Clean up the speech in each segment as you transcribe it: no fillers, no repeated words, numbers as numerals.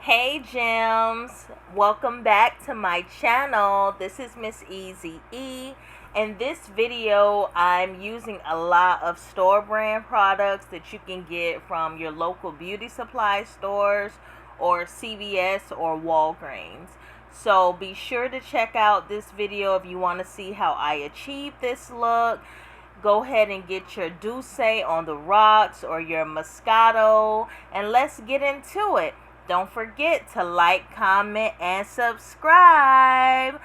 Hey gems, welcome back to my channel. This is MsEazyE. In this video, I'm using a lot of store brand products that you can get from your local beauty supply stores or CVS or Walgreens. So be sure to check out this video if you want to see how I achieve this look. Go ahead and get your Douce on the rocks or your Moscato, and let's get into it. Don't forget to like, comment, and subscribe.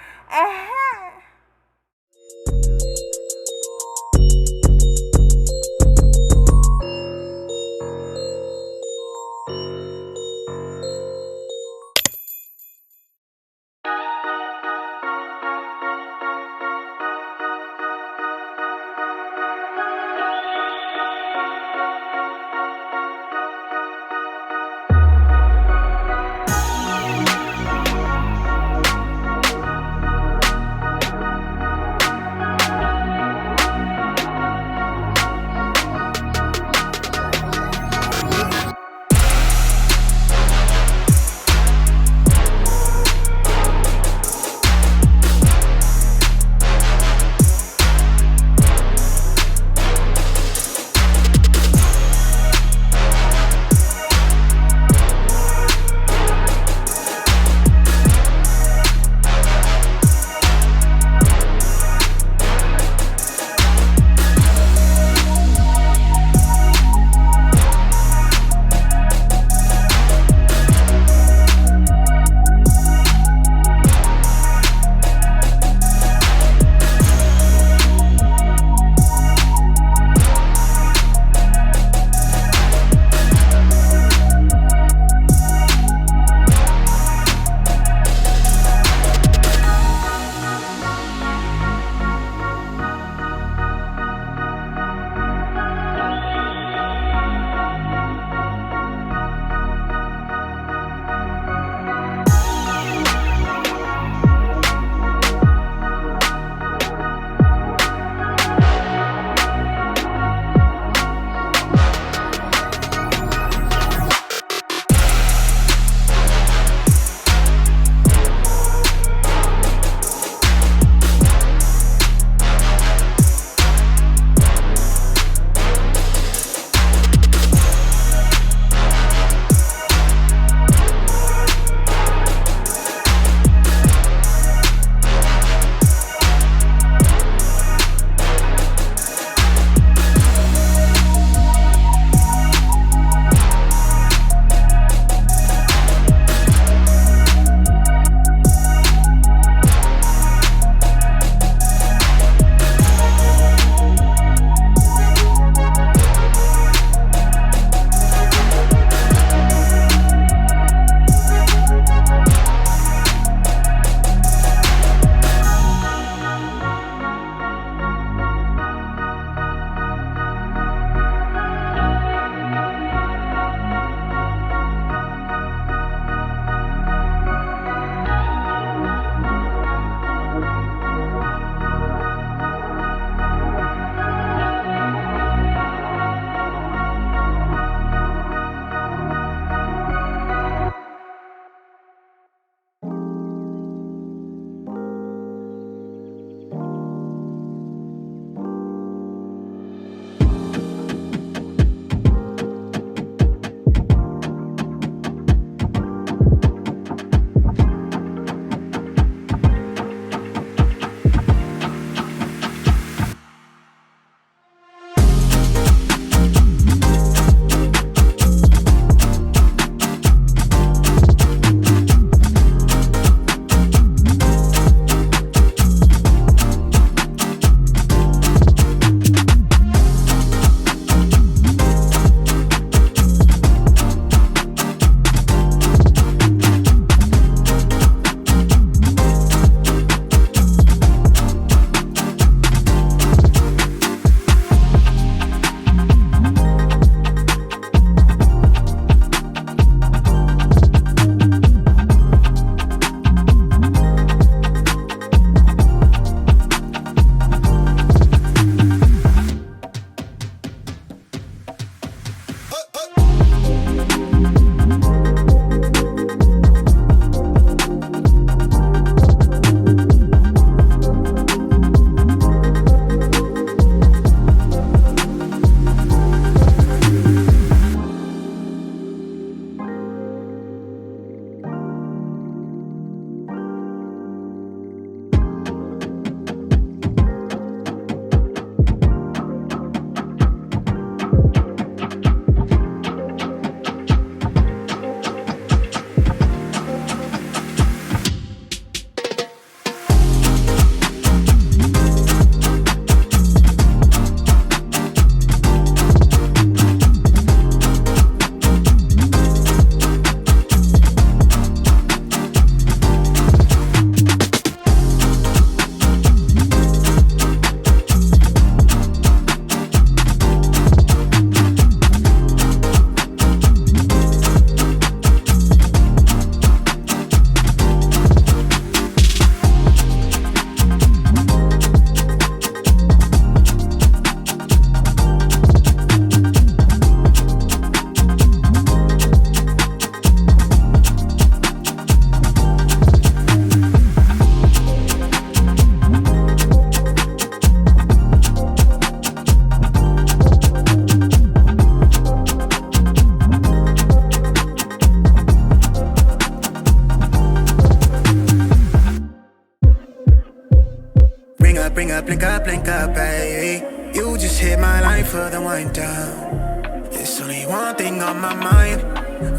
link up, baby. You just hit my line for the wind down. There's only one thing on my mind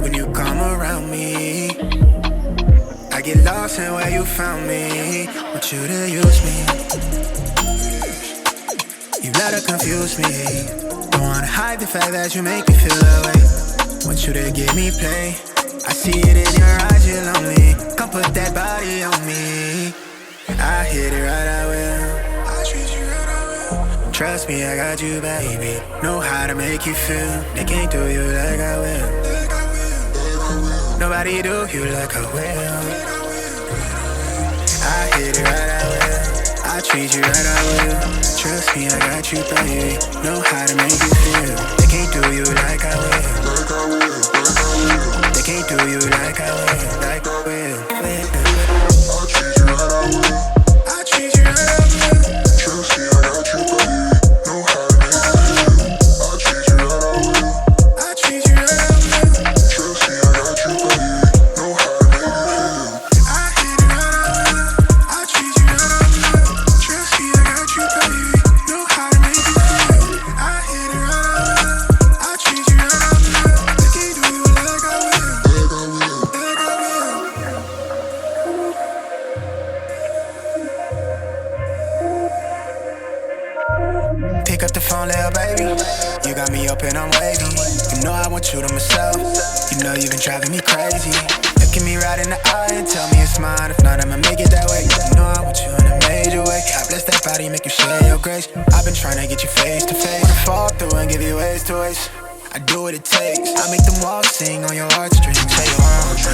when you come around me. I get lost in where you found me. Want you to use me. You let her confuse me. Don't wanna hide the fact that you make me feel that way. Want you to give me play. I see it in your eyes, you're lonely. Come put that body on me. I hit it right, I will. I treat you right, I will. Trust me, I got you, baby. Know how to make you feel. They can't do you like I will. Nobody do you like I will. I hit it right, I will. I treat you right, I will. Trust me, I got you, baby. Know how to make you feel. They can't do you like I will. They can't do you like I will. Like I will. I treat you right, I will. Trust me, I got you, baby. Know how to make you feel. I treat you right, I will. I treat you right, I will. Trust me, I got you, baby. Know how to make you feel. I hit it right, I will. I treat you right, I will. Trust me, I got you, baby. Know how to make you feel. I hit it right, I will. I treat you right, I will. They can't do you like I will. Pick up the phone, little baby. You got me up and I'm wavy. You know I want you to myself. You know you've been driving me crazy. Looking me right in the eye and tell me it's mine. If not, I'ma make it that way. You know I want you in a major way. I bless that body, make you share your grace. I've been trying to get you face to face. Wanna fall through and give you ways to waste. I do what it takes. I make them walls sing on your heartstrings. Say your arms.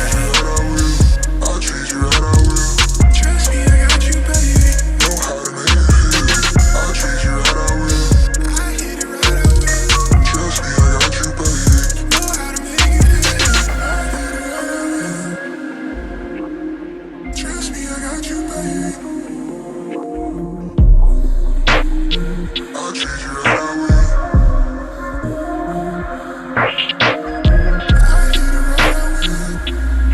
I'll treat you right, I will. Trust me, I got you, baby. Know how to make it feel. I'll treat you right, I will. I hit it right, I will. Trust me, I got you, baby. Know how to make it feel. I hit it right, I will. Trust me, I got you, baby. I'll treat you right, I will. I hit it right, I will.